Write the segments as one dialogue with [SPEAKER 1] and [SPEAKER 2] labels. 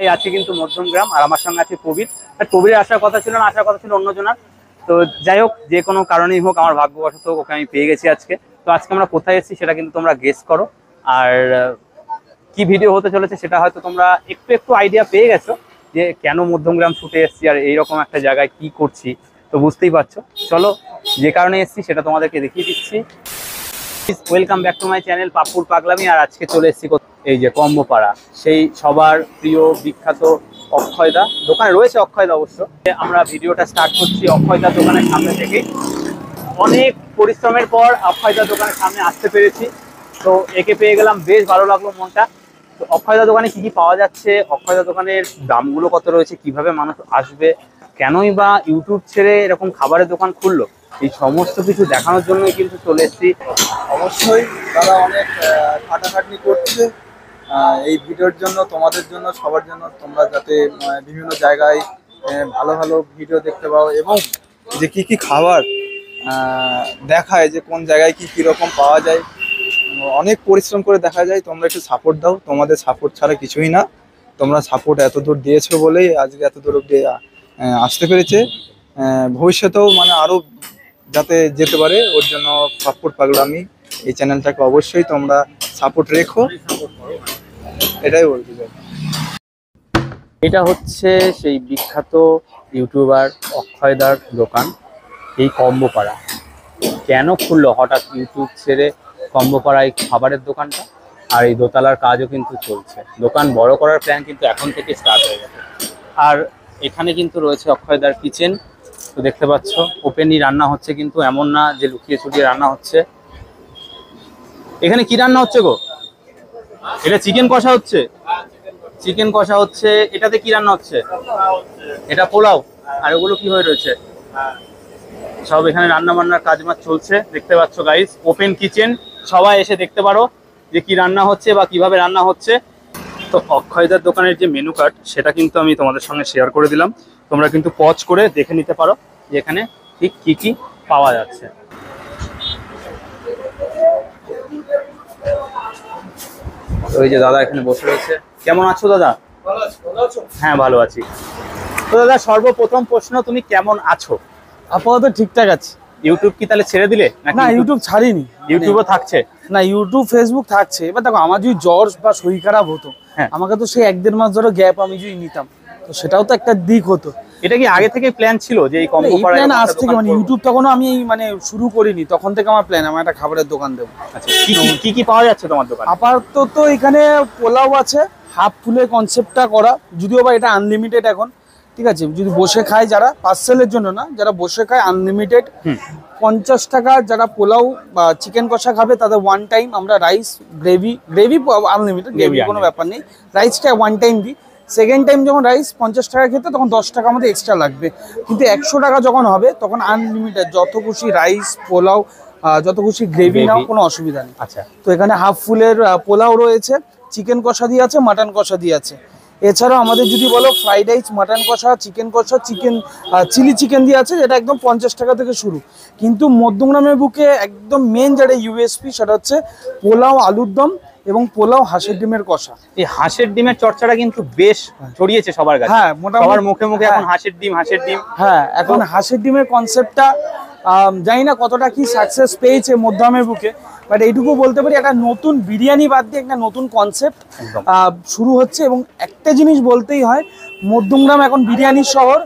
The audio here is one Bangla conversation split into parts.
[SPEAKER 1] এই আছি কিন্তু মধ্যমগ্রাম, আর আমার সঙ্গে আছে কবির। কবিরের আসার কথা ছিল না, আসার কথা ছিল অন্যজনের। তো যাই হোক, যে কোনো কারণেই হোক আমার ভাগ্যবশত ওকে আমি পেয়ে গেছি আজকে। তো আজকে আমরা কোথায় এসেছি সেটা কিন্তু তোমরা গেস করো। আর কি ভিডিও হতে চলেছে সেটা হয়তো তোমরা একটু একটু আইডিয়া পেয়ে গেছো, যে কেন মধ্যমগ্রাম ছুটে এসেছি আর এইরকম একটা জায়গায় কি করছি। তো বুঝতেই পারছো, চলো যে কারণে এসেছি সেটা তোমাদেরকে দেখিয়ে দিচ্ছি। Welcome back to my channel পাপ্পুর পাগলামি। আর আজকে চলে এসেছি এই যে কম্বোপাড়া, সেই সবার প্রিয় বিখ্যাত অক্ষয়দা দোকানে রয়েছে। অক্ষয়দা অবশ্য আমরা ভিডিওটা স্টার্ট করছি অক্ষয়দা দোকানের সামনে থেকে। অনেক পরিশ্রমের পর অক্ষয়দা দোকানের সামনে আসতে পেরেছি। তো একে পেয়ে গেলাম, বেশ ভালো লাগলো মনটা। তো অক্ষয়দা দোকানে কি কি পাওয়া যাচ্ছে, অক্ষয়দা দোকানের দামগুলো কত রয়েছে, কিভাবে মানুষ আসবে, কেনই বা ইউটিউব ছেড়ে এরকম খাবারের দোকান খুললো, এই সমস্ত কিছু দেখানোর জন্যই কিন্তু চলে এসেছি।
[SPEAKER 2] অবশ্যই তারা অনেক খাটাখাটনি করছে এই ভিডিওর জন্য, তোমাদের জন্য, সবার জন্য। তোমরা যাতে বিভিন্ন জায়গায় ভালো ভালো ভিডিও দেখতে পাও এবং যে কি কি খাবার দেখায়, যে কোন জায়গায় কি কীরকম পাওয়া যায়, অনেক পরিশ্রম করে দেখা যায়। তোমরা একটু সাপোর্ট দাও, তোমাদের সাপোর্ট ছাড়া কিছুই না। তোমরা সাপোর্ট এত দূর দিয়েছো বলেই আজকে এত দূর অব্দি আসতে পেরেছে। ভবিষ্যতেও মানে আরও যাতে যেতে পারে, ওর জন্য পাপ্পুর পাগলামি এই চ্যানেলটাকে অবশ্যই তোমরা সাপোর্ট রেখো, এটাই বলতে চাই।
[SPEAKER 1] এটা হচ্ছে সেই বিখ্যাত ইউটিউবার অক্ষয়দার দোকান, এই কম্বোপাড়া। কেন খুললো হঠাৎ ইউটিউব ছেড়ে কম্বোপাড়ায় খাবারের দোকানটা? আর এই দোতলার কাজও কিন্তু চলছে, দোকান বড় করার প্ল্যান কিন্তু এখন থেকে স্টার্ট হয়ে গেছে। আর এখানে কিন্তু রয়েছে অক্ষয়দার কিচেন। তো দেখতে পাচ্ছ ওপেনই রান্না হচ্ছে, কিন্তু এমন না যে লুকিয়ে ছুটিয়ে রান্না হচ্ছে। এখানে কি রান্না হচ্ছে গো? এটা চিকেন কষা হচ্ছে, চিকেন কষা হচ্ছে। এটাতে কি রান্না হচ্ছে? এটা পোলাও। আর ওগুলো কি হয়ে রয়েছে? সব এখানে রান্না বান্নার কাজ মাজ চলছে, দেখতে পাচ্ছ গাইস। ওপেন কিচেন, সবাই এসে দেখতে পারো যে কি রান্না হচ্ছে বা কিভাবে রান্না হচ্ছে। তো অক্ষয়দার দোকানের যে মেনু কার্ড সেটা কিন্তু আমি তোমাদের সঙ্গে শেয়ার করে দিলাম, তোমরা কিন্তু পজ করে দেখে নিতে পারো যে এখানে ঠিক কি কি পাওয়া যাচ্ছে। ওই যে দাদা এখানে বসে রয়েছে। কেমন আছো দাদা? হ্যাঁ ভালো আছি। তো দাদা সর্বপ্রথম প্রশ্ন, তুমি কেমন আছো?
[SPEAKER 3] আপাতত ঠিকঠাক আছে।
[SPEAKER 1] ইউটিউব কি তাহলে ছেড়ে দিলে?
[SPEAKER 3] না, ইউটিউব ছাড়িনি।
[SPEAKER 1] ইউটিউবও থাকছে
[SPEAKER 3] না, ইউটিউব ফেসবুক থাকছে। এবার দেখো, আমার যদি জ্বর বা শরীর খারাপ হতো,
[SPEAKER 1] হ্যাঁ,
[SPEAKER 3] আমাকে তো সেই 1-1.5 মাস ধরে গ্যাপ আমি যদি নিতাম, তো সেটাও তো একটা দিক হতো।
[SPEAKER 1] এটা কি আগে থেকে প্ল্যান ছিল যে এই কম্বো পাড়ায়
[SPEAKER 3] প্ল্যান আজ থেকে, মানে ইউটিউব তখনও আমি মানে শুরু করিনি, তখন থেকে আমার প্ল্যান আমার একটা খাবারের দোকান দেবো।
[SPEAKER 1] আচ্ছা, কি কি পাওয়া যাচ্ছে তোমার দোকানে?
[SPEAKER 3] আপাতত এখানে পোলাও আছে, হাফ ফুলের কনসেপ্টটা করা, যদিও বা এটা আনলিমিটেড এখন। ঠিক আছে, যদি বসে খায় যারা, পার্সেলের জন্য না, যারা বসে খায় আনলিমিটেড 50 টাকা। যারা পোলাও বা চিকেন কষা খাবে তাদের ওয়ান টাইম আমরা রাইস গ্রেভি আনলিমিটেড, গ্রেভি কোনো ব্যাপার নেই। রাইসটা ওয়ান টাইম দিই। সেকেন্ড টাইম যখন রাইস 50 টাকা খেতে, তখন 10 টাকা আমাদের এক্সট্রা লাগবে। কিন্তু 100 টাকা যখন হবে তখন আনলিমিটেড, যত খুশি রাইস পোলাও, যত খুশি গ্রেভি নাও, কোনো অসুবিধা নেই।
[SPEAKER 1] আচ্ছা,
[SPEAKER 3] তো এখানে হাফ ফুলের পোলাও রয়েছে, চিকেন কষা দিয়ে আছে, মাটন কষা দিয়ে আছে। এছাড়াও আমাদের যদি বলো ফ্রাইড রাইস, মাটন কষা, চিকেন কষা, চিলি চিকেন দিয়ে আছে, যেটা একদম 50 টাকা থেকে শুরু। কিন্তু মধ্যমগ্রামের বুকে একদম মেন যেটা ইউএসপি, সেটা হচ্ছে পোলাও আলুর দম এবং পোলাও হাঁসের ডিমের কষা।
[SPEAKER 1] এই হাঁসের ডিমের চর্চাটা কিন্তু বেশ ছড়িয়েছে সবার কাছে।
[SPEAKER 3] হ্যাঁ, মোটামুটি
[SPEAKER 1] সবার মুখে মুখে এখন হাঁসের ডিম, হাঁসের ডিম।
[SPEAKER 3] হ্যাঁ, এখন হাঁসের ডিমের কনসেপ্টটা জানি না কতটা কি সাকসেস পেয়েছে মধ্যমগ্রামের বুকে, বাট এইটুকু বলতে পারি একটা নতুন বিরিয়ানি বাদ দিয়ে একটা নতুন কনসেপ্ট শুরু হচ্ছে। এবং একটা জিনিস বলতেই হয়, মধ্যমগ্রাম এখন বিরিয়ানির শহর।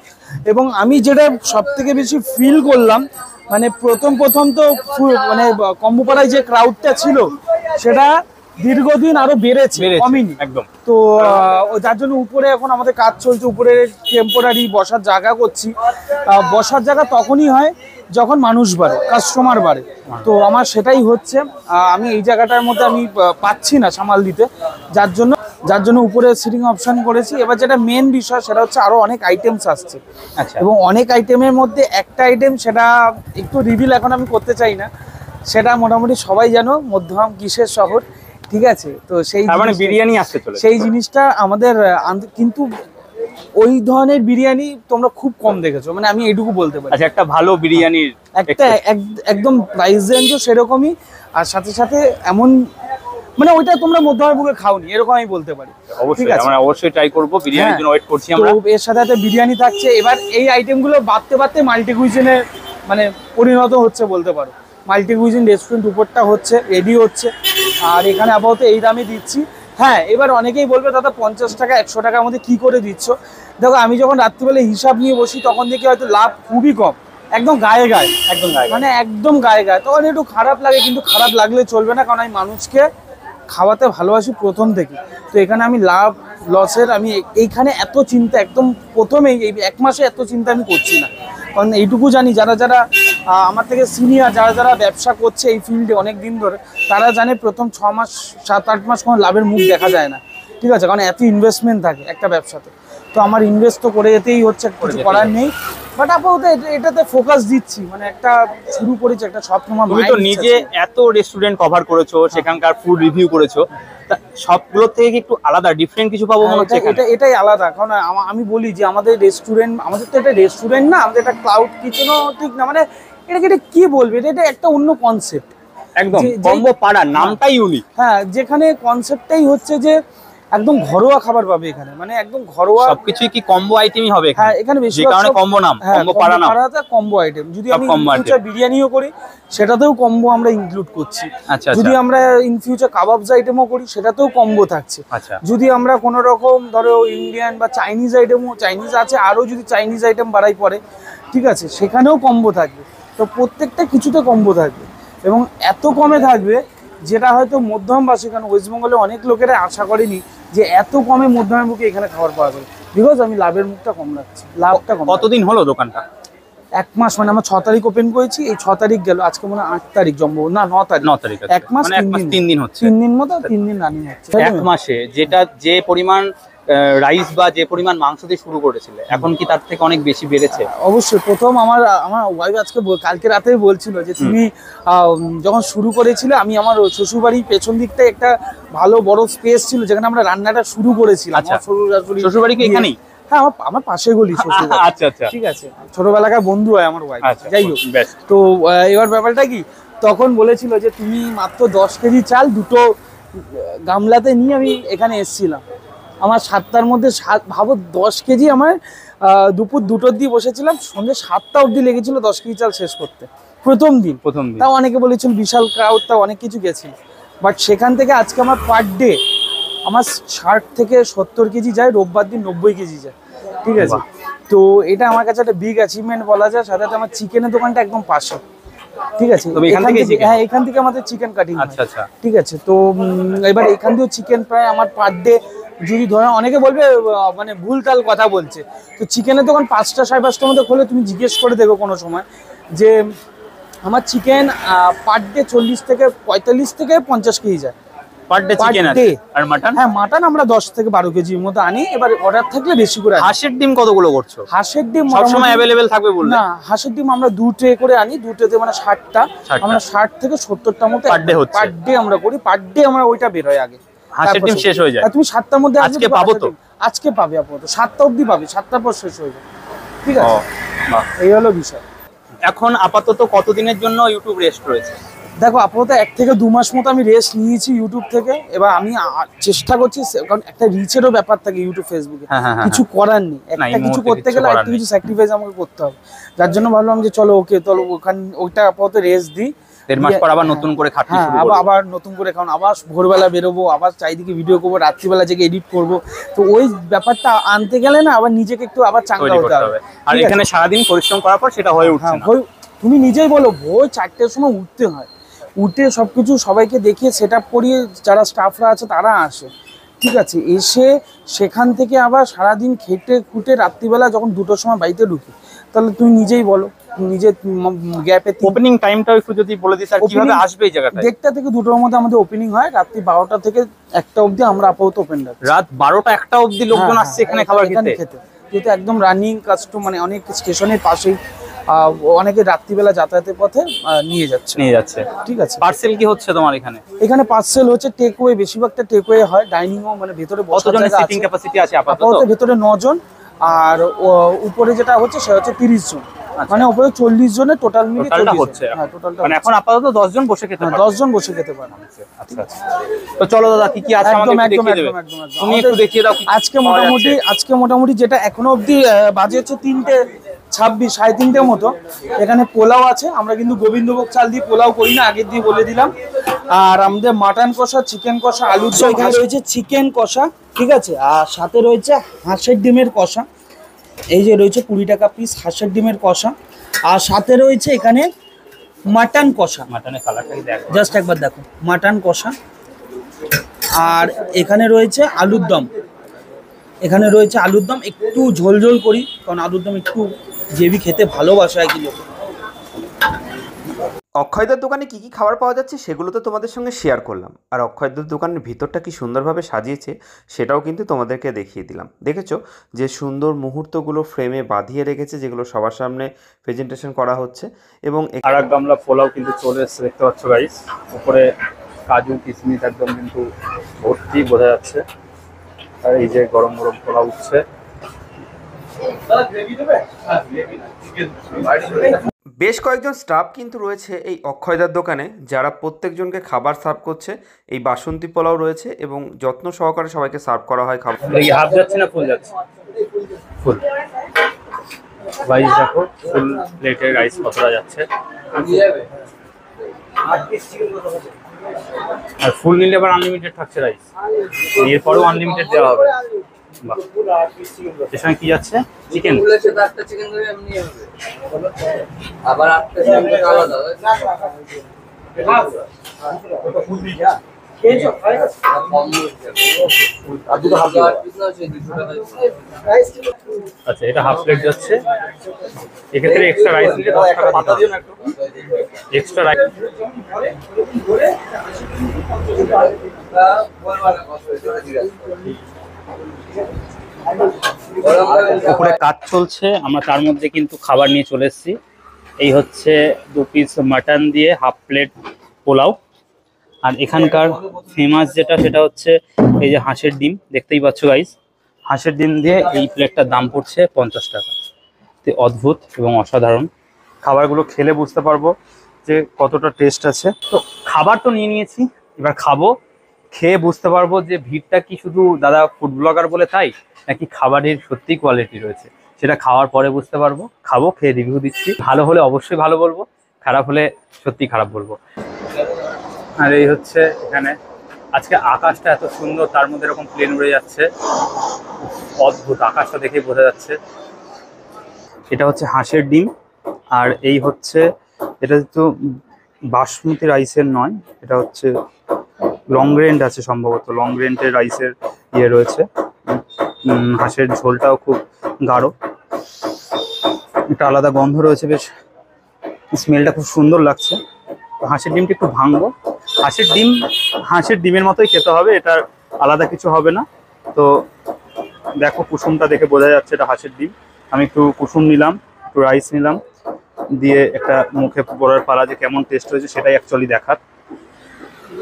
[SPEAKER 3] এবং আমি যেটা সব থেকে বেশি ফিল করলাম, মানে প্রথম তো মানে কম্বোপাড়ায় যে ক্রাউডটা ছিল সেটা দীর্ঘদিন আরো বেড়েছে, কমেনি
[SPEAKER 1] একদম।
[SPEAKER 3] তো যার জন্য উপরে এখন আমাদের কাজ চলছে, উপরে টেম্পোরারি বসার জায়গা করছি। বসার জায়গা তখনই হয় যখন মানুষ বাড়ে, কাস্টমার বাড়ে। তো আমার সেটাই হচ্ছে, আমি এই জায়গাটার মধ্যে আমি পাচ্ছি না সামাল দিতে, যার জন্য উপরে সিটিং অপশন করেছি। এবার যেটা মেন বিষয় সেটা হচ্ছে আরো অনেক আইটেমস আসছে।
[SPEAKER 1] আচ্ছা,
[SPEAKER 3] এবং অনেক আইটেমের মধ্যে একটা আইটেম, সেটা একটু রিভিল এখন আমি করতে চাই না, সেটা মোটামুটি সবাই জানো মধ্যমগ্রাম কিসের শহর। ঠিক আছে, তো সেই
[SPEAKER 1] মানে বিরিয়ানি আসতে চলে,
[SPEAKER 3] সেই জিনিসটা আমাদের কিন্তু ওই ধরনের বিরিয়ানি তোমরা খুব কম দেখেছো, মানে আমি এইটুকু বলতে পারি।
[SPEAKER 1] আচ্ছা, একটা ভালো বিরিয়ানির
[SPEAKER 3] একটা একদম প্রাইস রেঞ্জও সেরকমই, আর সাথে সাথে এমন মানে ওইটা তোমরা মধ্যমে খাওনি এরকম আমি বলতে পারি।
[SPEAKER 1] অবশ্যই আমরা অবশ্যই ট্রাই করব, বিরিয়ানির জন্য ওয়েট করছি
[SPEAKER 3] তো
[SPEAKER 1] আমরা।
[SPEAKER 3] এর সাথে সাথে বিরিয়ানি থাকছে। এবার এই আইটেমগুলো বাড়তে বাড়তে মাল্টি কুইজিনে মানে পরিণত হচ্ছে বলতে পারো। মাল্টি কুইজিন রেস্টুরেন্ট উপরটা হচ্ছে, রেডি হচ্ছে, আর এখানে আপাতত এই দামে দিচ্ছি। হ্যাঁ, এবার অনেকেই বলবে দাদা 50 টাকা 100 টাকার মধ্যে কি করে দিচ্ছ? দেখো আমি যখন রাত্রিবেলা হিসাব নিয়ে বসি তখন দেখি হয়তো লাভ খুবই কম, একদম গায়ে গায়ে,
[SPEAKER 1] একদম গায়ে
[SPEAKER 3] মানে একদম গায়ে গায়ে। তখন একটু খারাপ লাগে, কিন্তু খারাপ লাগলে চলবে না, কারণ আমি মানুষকে খাওয়াতে ভালোবাসি প্রথম থেকে। তো এখানে আমি লাভ লসের আমি এইখানে এত চিন্তা একদম প্রথমেই এই 1 মাসে এত চিন্তা আমি করছি না, কারণ এইটুকু জানি যারা যারা আমার থেকে সিনিয়র, যারা যারা ব্যবসা করছে এই ফিল্ডে অনেক দিন ধরে, তারা জানে প্রথম 6 মাস 7-8 মাস কোনো লাভের মুখ দেখা যায় না, ঠিক আছে, কারণ এত ইনভেস্টমেন্ট থাকে একটা ব্যবসাতে। তো আমার ইনভেস্ট তো করে যেতেই হচ্ছে, কিছু করার নেই। বাট আপাতত এটাতে ফোকাস দিচ্ছি, মানে একটা শুরু করেছি, একটা স্বপ্ন।
[SPEAKER 1] তুমি তো নিজে এত রেস্টুরেন্ট কভার করেছো, সেখানকার ফুড রিভিউ করেছো, সবগুলো থেকে কি একটু আলাদা ডিফারেন্ট কিছু পাবো মনে হচ্ছে?
[SPEAKER 3] এটাই আলাদা, কারণ আমি বলি যে আমাদের রেস্টুরেন্ট, আমাদের তো এটা রেস্টুরেন্ট না, আমাদের এটা ক্লাউড কিচেনও ঠিক না, মানে এটা কি বলবে, এটা একটা অন্য কনসেপ্ট
[SPEAKER 1] একদম। কম্বো পাড়া নামটাই ইউনিক।
[SPEAKER 3] হ্যাঁ, যেখানে কনসেপ্টটাই হচ্ছে যে একদম ঘরোয়া খাবার পাবে এখানে, মানে একদম ঘরোয়া
[SPEAKER 1] সবকিছুই কি কম্বো আইটেমই হবে এখানে?
[SPEAKER 3] হ্যাঁ, এখানে বেশি
[SPEAKER 1] কারণে কম্বো নাম, কম্বো পাড়া নাম,
[SPEAKER 3] পাড়াতে কম্বো আইটেম। যদি আমি ইন ফিউচার বিরিয়ানিও করি সেটাতেও কম্বো আমরা ইনক্লুড করছি।
[SPEAKER 1] আচ্ছা,
[SPEAKER 3] যদি আমরা ইন ফিউচার কাবাবস আইটেমও করি সেটাতেও কম্বো থাকছে।
[SPEAKER 1] আচ্ছা,
[SPEAKER 3] যদি আমরা কোনো রকম ধরো ইন্ডিয়ান বা চাইনিজ আইটেমও, চাইনিজ আছে আরও, যদি চাইনিজ আইটেম বাড়াই পড়ে, ঠিক আছে, সেখানেও কম্বো থাকবে। তো প্রত্যেকটা কিছুতে কম্বো থাকবে, এবং এত কমে থাকবে যেটা হয়তো মধ্যমবাসী, কারণ ওয়েস্টবেঙ্গলে অনেক লোকেরা আশা করেনি যে এত কমে মধ্যমের মুখে এখানে খাবার পাওয়া যাবে, বিকজ আমি লাভের মুখটা কম রাখছি, লাভটা কম।
[SPEAKER 1] কতদিন হলো দোকানটা?
[SPEAKER 3] 1 মাস, মানে আমরা 6 তারিখ ওপেন করেছি, এই 6 তারিখ গেল, আজকে মনে হয় 8 তারিখ জম্বো, না 9 তারিখ।
[SPEAKER 1] 9 তারিখ,
[SPEAKER 3] 1 মাস
[SPEAKER 1] 3 দিন হচ্ছে।
[SPEAKER 3] 3 দিন মতো, 3 দিন রানিং হচ্ছে।
[SPEAKER 1] 1 মাসে যেটা যে পরিমাণ রাইস বা যে পরিমাণ মাংস দিয়ে শুরু করেছিলে, এখন কি তার থেকে অনেক বেশি বেড়েছে?
[SPEAKER 3] অবশ্যই। প্রথম আমার ওয়াইফ আজকে কালকে রাতেই বলছিল যে তুমি যখন শুরু করেছিলে, আমি আমার শ্বশুরবাড়ির পেছন দিকটায় একটা ভালো বড় স্পেস ছিল যেখানে আমরা রান্নাটা শুরু করেছিলাম।
[SPEAKER 1] আচ্ছা, শ্বশুরবাড়ি কি এখানেই?
[SPEAKER 3] হ্যাঁ, আমার পাশে গলি শ্বশুরবাড়ি।
[SPEAKER 1] আচ্ছা আচ্ছা,
[SPEAKER 3] ঠিক আছে, ছোটবেলাকার বন্ধু হয় আমার ওয়াইফ।
[SPEAKER 1] আচ্ছা,
[SPEAKER 3] যাই হোক, তো এবার ব্যাপারটা কি, তখন বলেছিল যে তুমি মাত্র 10 কেজি চাল দুটো গামলাতে নিয়ে আমি এখানে এসেছিলাম। আমার 7টার মধ্যে ভাবো 10 কেজি, আমার দুপুর 2টোর দিয়ে বসেছিলাম, সন্ধ্যে 7টা অবধি লেগেছিল 10 কেজি চাল শেষ করতে প্রথম দিন। তাও অনেকে বলেছিল বিশাল ক্রাউড, তাও অনেক কিছু গেছিল। বাট সেখান থেকে আজকে আমার পার ডে আমার 60 থেকে 70 কেজি যায়, রোববার দিন 90 কেজি যায়, ঠিক আছে। তো এটা আমার কাছে একটা বিগ অ্যাচিভমেন্ট বলা যায়। সাথে সাথে আমার চিকেনের দোকানটা একদম পাশে, ঠিক আছে। হ্যাঁ, এখান থেকে আমাদের চিকেন কাটিং।
[SPEAKER 1] আচ্ছা আচ্ছা,
[SPEAKER 3] ঠিক আছে। তো এবার এখান থেকেও চিকেন প্রায় আমার পার ডে, যদি ধরো অনেকে বলবে মানে ভুলটাল কথা বলছে, তো চিকেনের দোকান 5টা 5:30টার মধ্যে খোলে, তুমি জিজ্ঞেস করে দেখো কোনো সময় যে আমার চিকেন পার ডে 40 থেকে 45 থেকে 50 কেজি যায়
[SPEAKER 1] পার ডে চিকেন আছে। আর মাটন? হ্যাঁ,
[SPEAKER 3] মাটন আমরা 10 থেকে 12 কেজির মতো আনি। এবার অর্ডার থাকলে বেশি করে।
[SPEAKER 1] হাঁসের ডিম কতগুলো করছো?
[SPEAKER 3] হাঁসের ডিম
[SPEAKER 1] সব সময় अवेलेबल থাকবে বললে?
[SPEAKER 3] না, হাঁসের ডিম আমরা 2 ট্রে করে আনি, 2 ট্রেতে মানে 60টা, আমরা 60 থেকে 70টার মতো
[SPEAKER 1] পার ডে হচ্ছে।
[SPEAKER 3] পার ডে আমরা করি, পার ডে আমরা ওইটা বের হয় আগে।
[SPEAKER 1] হাঁসের ডিম শেষ হয়ে যায়।
[SPEAKER 3] তুমি 7টার মধ্যে
[SPEAKER 1] আজকে পাবো তো?
[SPEAKER 3] আজকে পাবে, আপাতত 7টা অবধি পাবে, 7টার পর শেষ হয়ে যায়, ঠিক আছে।
[SPEAKER 1] বাহ,
[SPEAKER 3] এই হলো বিষয়।
[SPEAKER 1] এখন আপাতত কতদিনের জন্য ইউটিউব রেস্ট রয়েছে?
[SPEAKER 3] দেখো, আপাতত 1 থেকে 2 মাস মতো আমি রেস্ট নিয়েছি ইউটিউব থেকে। এবার আমি চেষ্টা করছি, কারণ একটা রিচেরও ব্যাপার থাকে ইউটিউব ফেসবুকে, কিছু করার নেই। একটা কিছু করতে গেলে একটা কিছু স্যাক্রিফাইস আমাকে করতে হবে। যার জন্য ভাবলাম যে চলো ওকে, চলো ওইটা আপাতত রেস্ট দিই।
[SPEAKER 1] 1.5 মাস পর আবার নতুন করে খাটতে শুরু করব।
[SPEAKER 3] আবার নতুন করে, কারণ আবার ভোরবেলা বেরোবো, আবার চারিদিকে ভিডিও করবো, রাত্রিবেলা জেগে এডিট করবো। তো ওই ব্যাপারটা আনতে গেলে না, আবার নিজেকে একটু আবার চাঙ্গা হতে হবে।
[SPEAKER 1] আর এখানে সারাদিন পরিশ্রম করার পর সেটা হয়ে উঠছে না।
[SPEAKER 3] তুমি নিজেই বলো, ভোর 4টের সময় উঠতে হয়, উঠে সবকিছু সবাইকে দেখিয়ে সেট আপ করিয়ে যারা স্টাফরা আছে তারা আসে, ঠিক আছে। এসে সেখান থেকে আবার সারাদিন খেটে খুঁটে রাত্রিবেলা যখন 2টোর সময় বাড়িতে ঢুকি, তাহলে তুমি নিজেই বলো, নিজে গ্যাপে।
[SPEAKER 1] ওপেনিং টাইমটা একটু যদি বলে দিস, আর কিভাবে আসবে এই জায়গাটায়?
[SPEAKER 3] 1টা থেকে 2টোর মধ্যে আমাদের ওপেনিং হয়, রাত্রি 12টা থেকে 1টা অবধি আমরা আপাতত ওপেন রাখি।
[SPEAKER 1] রাত 12টা 1টা অবধি লোকজন আসছে এখানে খাবার খেতে?
[SPEAKER 3] যেহেতু একদম রানিং কাস্টম, মানে অনেক স্টেশনের পাশেই, অনেকে রাত্রিবেলা যাতায়াতের পথে নিয়ে যাচ্ছে, ঠিক আছে।
[SPEAKER 1] পার্সেল কি হচ্ছে তোমার এখানে?
[SPEAKER 3] এখানে পার্সেল হচ্ছে টেকওয়ে, বেশিরভাগটা টেকওয়ে হয়। ডাইনিংও, মানে ভেতরে
[SPEAKER 1] কতজনের সিটিং ক্যাপাসিটি আছে আপাতত?
[SPEAKER 3] ভেতরে 9 জন, আর উপরে যেটা হচ্ছে সেটা হচ্ছে 30 জন। মানে উপরে 40 জনের টোটাল মিলে
[SPEAKER 1] টোটালটা হচ্ছে
[SPEAKER 3] হ্যাঁ টোটালটা
[SPEAKER 1] মানে এখন আপাতত 10 জন বসে খেতে পারবে
[SPEAKER 3] 10 জন বসে খেতে পারে।
[SPEAKER 1] আচ্ছা আচ্ছা, তো চলো দাদা কি কি আছে আমাদের একটু দেখিয়ে দেবে, তুমি একটু দেখিয়ে দাও।
[SPEAKER 3] আজকে মোটামুটি যেটা এখনো অবধি বাজে হচ্ছে 3:26 3:30 মতো। এখানে পোলাও আছে, আমরা কিন্তু গোবিন্দভোগ চাল দিয়ে পোলাও করি না, আগের দিয়ে বলে দিলাম। আর আমাদের মাটন কষা, চিকেন কষা, আলুর দম, এখানে রয়েছে চিকেন কষা, ঠিক আছে। আর সাথে রয়েছে হাঁসের ডিমের কষা, এই যে রয়েছে 20 টাকা পিস হাঁসের ডিমের কষা। আর সাথে রয়েছে এখানে মাটন কষা,
[SPEAKER 1] মাটনের কালারটাই দেখো,
[SPEAKER 3] জাস্ট একবার দেখো মাটন কষা। আর এখানে রয়েছে আলুর দম, এখানে রয়েছে আলুর দম, একটু ঝোল ঝোল করি কারণ আলুর দম একটু গ্রেভি খেতে ভালোবাসে আর কি লোক।
[SPEAKER 4] অক্ষয়দার দোকানে কী কী খাবার পাওয়া যাচ্ছে সেগুলো তো তোমাদের সঙ্গে শেয়ার করলাম, আর অক্ষয়দার দোকানের ভিতরটা কি সুন্দরভাবে সাজিয়েছে সেটাও কিন্তু তোমাদেরকে দেখিয়ে দিলাম। দেখেছো যে সুন্দর মুহূর্তগুলো ফ্রেমে বাঁধিয়ে রেখেছে, যেগুলো সবার সামনে প্রেজেন্টেশন করা হচ্ছে। এবং
[SPEAKER 1] আর এক গামলা পোলাও কিন্তু চলে এসেছে, দেখতে পাচ্ছ গাইস, উপরে কাজু কিশমিশ একদম কিন্তু ভর্তি বোঝা যাচ্ছে। আর এই যে গরম গরম পোলাও উঠছে।
[SPEAKER 4] বেশ কয়েকজন স্টাফ কিন্তু রয়েছে এই অক্ষয়দার দোকানে, যারা প্রত্যেকজনকে খাবার সার্ভ করছে। এই বাসন্তী পোলাও রয়েছে এবং যত্ন সহকারে সবাইকে সার্ভ করা হয় খাবার।
[SPEAKER 1] হাফ যাচ্ছে না ফুল যাচ্ছে? ফুল রাইস দেখো, ফুল প্লেটের রাইস কতটা যাচ্ছে। আর ফুল নিলে আবার আনলিমিটেড থাকছে রাইস, এরপরেও আনলিমিটেড দেওয়া হবে। এর সঙ্গে কি যাচ্ছে? চিকেন,
[SPEAKER 5] আবার
[SPEAKER 1] আচ্ছা এটা হাফ প্লেট যাচ্ছে। এক্ষেত্রে এক্সট্রা রাইস নিলে 10 টাকা দিতে হবে, এক্সট্রা রাইস। উপরে কাজ চলছে, আমরা তার মধ্যে কিন্তু খাবার নিয়ে চলে এসেছি। এই হচ্ছে 2 পিস মাটন দিয়ে হাফ প্লেট পোলাও। আর এখানকার ফেমাস যেটা সেটা হচ্ছে এই যে হাঁসের ডিম, দেখতেই পাচ্ছ গাইস, হাঁসের ডিম দিয়ে এই প্লেটটার দাম পড়ছে 50 টাকা। তো অদ্ভুত এবং অসাধারণ, খাবারগুলো খেলে বুঝতে পারবো যে কতটা টেস্ট আছে। তো খাবার তো নিয়ে নিয়েছি, এবার খাবো, খেয়ে বুঝতে পারবো যে ভিড়টা কি শুধু দাদা ফুড ব্লগার বলে তাই, নাকি খাবারের সত্যি কোয়ালিটি রয়েছে, সেটা খাওয়ার পরে বুঝতে পারবো। খাবো, খেয়ে রিভিউ দিচ্ছি, ভালো হলে অবশ্যই ভালো বলবো, খারাপ হলে সত্যি খারাপ বলবো। আর এই হচ্ছে এখানে আজকে আকাশটা এত সুন্দর, তার মধ্যে এরকম প্লেন উড়ে যাচ্ছে, অদ্ভুত, আকাশটা দেখে বোঝা যাচ্ছে। এটা হচ্ছে হাঁসের ডিম, আর এই হচ্ছে এটা তো বাসমতি রাইসের নয়, এটা হচ্ছে লং রেন্ট আছে সম্ভবত, লং রেন্টের রাইসের ইয়ে রয়েছে। হাঁসের ঝোলটাও খুব গাঢ়, একটা আলাদা গন্ধ রয়েছে, বেশ স্মেলটা খুব সুন্দর লাগছে। তো হাঁসের ডিমটা একটু ভাঙবো, হাঁসের ডিমের মতোই খেতে হবে, এটার আলাদা কিছু হবে না। তো দেখো কুসুমটা দেখে বোঝা যাচ্ছে এটা হাঁসের ডিম। আমি একটু কুসুম নিলাম, একটু রাইস নিলাম, দিয়ে একটা মুখে পড়ার পালা যে কেমন টেস্ট হয়েছে সেটাই অ্যাকচুয়ালি দেখার।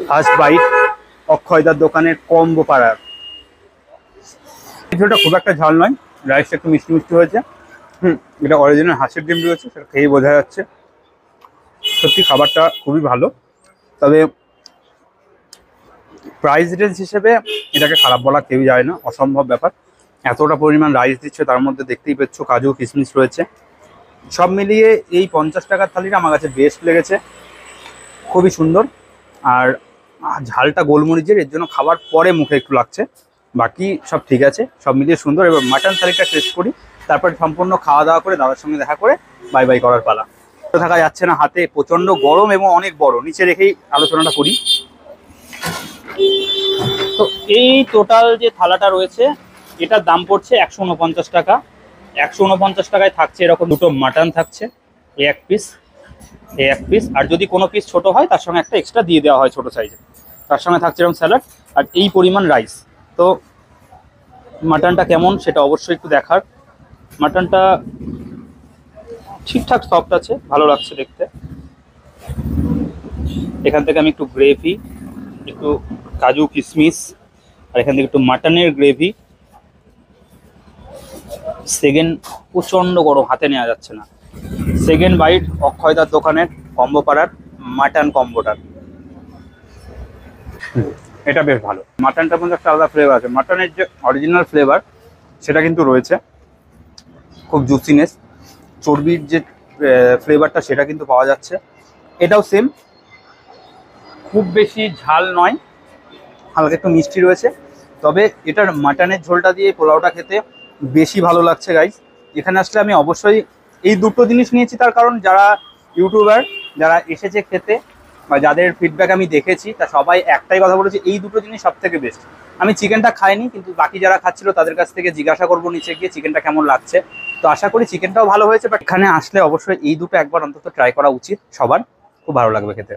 [SPEAKER 1] ফার্স্ট বাইট অক্ষয়দার দোকানের কম্বো পাড়ার। কিছুটা খুব একটা ঝাল নয়, রাইসটা একটু মিষ্টি মিষ্টি হয়েছে। এটা অরিজিনাল হাঁসের ডিম রয়েছে, সেটা খেয়েই বোঝা যাচ্ছে। সত্যি খাবারটা খুবই ভালো, তবে প্রাইস রেঞ্জ হিসেবে এটাকে খারাপ বলা কেউ যায় না, অসম্ভব ব্যাপার। এতটা পরিমাণ রাইস দিচ্ছে, তার মধ্যে দেখতেই পাচ্ছ কাজু কিশমিশ রয়েছে। সব মিলিয়ে এই 50 টাকার থালিটা আমার কাছে বেস্ট লেগেছে, খুবই সুন্দর। আর ঝালটা গোলমরিচের, এর জন্য খাবার পরে মুখে একটু লাগছে, বাকি সব ঠিক আছে, সব মিলিয়ে সুন্দর। এবার মাটন থালিটা টেস্ট করি, তারপর সম্পূর্ণ খাওয়া দাওয়া করে দাদার সঙ্গে দেখা করে বাই বাই করার পালা। থাকা যাচ্ছে না, হাতে প্রচন্ড গরম এবং অনেক বড়, নিচে রেখেই আলোচনাটা করি। তো এই টোটাল যে থালাটা রয়েছে এটার দাম পড়ছে 149 টাকা। 149 টাকায় থাকছে এরকম দুটো মাটন থাকছে, এই এক পিস, আর যদি কোনো পিস ছোট হয় তার সঙ্গে একটা এক্সট্রা দিয়ে দেওয়া হয় ছোট সাইজে। তার সঙ্গে থাকছে এরকম স্যালাড আর এই পরিমাণ রাইস। তো মাটনটা কেমন সেটা অবশ্যই একটু দেখার। মাটনটা ঠিকঠাক সফট আছে, ভালো লাগছে দেখতে। এখান থেকে আমি একটু গ্রেভি, একটু কাজু কিশমিশ, আর এখান থেকে একটু মাটনের গ্রেভি। সেকেন্ড প্রচণ্ড গরম, হাতে নেওয়া যাচ্ছে না। সেকেন্ড বাইট অক্ষয়দার দোকানের কম্বো পাড়ার মাটন কম্বোটার। এটা বেশ ভালো, মাটনটা কিন্তু একটা আলাদা ফ্লেভার আছে, মাটনের যে অরিজিনাল ফ্লেভার সেটা কিন্তু রয়েছে, খুব জুসিনেস, চর্বির যে ফ্লেভারটা সেটা কিন্তু পাওয়া যাচ্ছে। এটাও সেম, খুব বেশি ঝাল নয়, হালকা একটু মিষ্টি রয়েছে, তবে এটার মাটনের ঝোলটা দিয়ে পোলাওটা খেতে বেশি ভালো লাগছে গাইস। এখানে আসলে আমি অবশ্যই এই দুটো জিনিস নিয়েছি, তার কারণ যারা ইউটিউবার যারা এসেছে খেতে বা যাদের ফিডব্যাক আমি দেখেছি তা সবাই একটাই কথা বলেছে, এই দুটো জিনিস সব থেকে বেস্ট। আমি চিকেনটা খাইনি, কিন্তু বাকি যারা খাচ্ছিল তাদের কাছ থেকে জিজ্ঞাসা করবো নিচে গিয়ে চিকেনটা কেমন লাগছে। তো আশা করি চিকেনটাও ভালো হয়েছে, বাট এখানে আসলে অবশ্যই এই দুটো একবার অন্তত ট্রাই করা উচিত সবার, খুব ভালো লাগবে খেতে।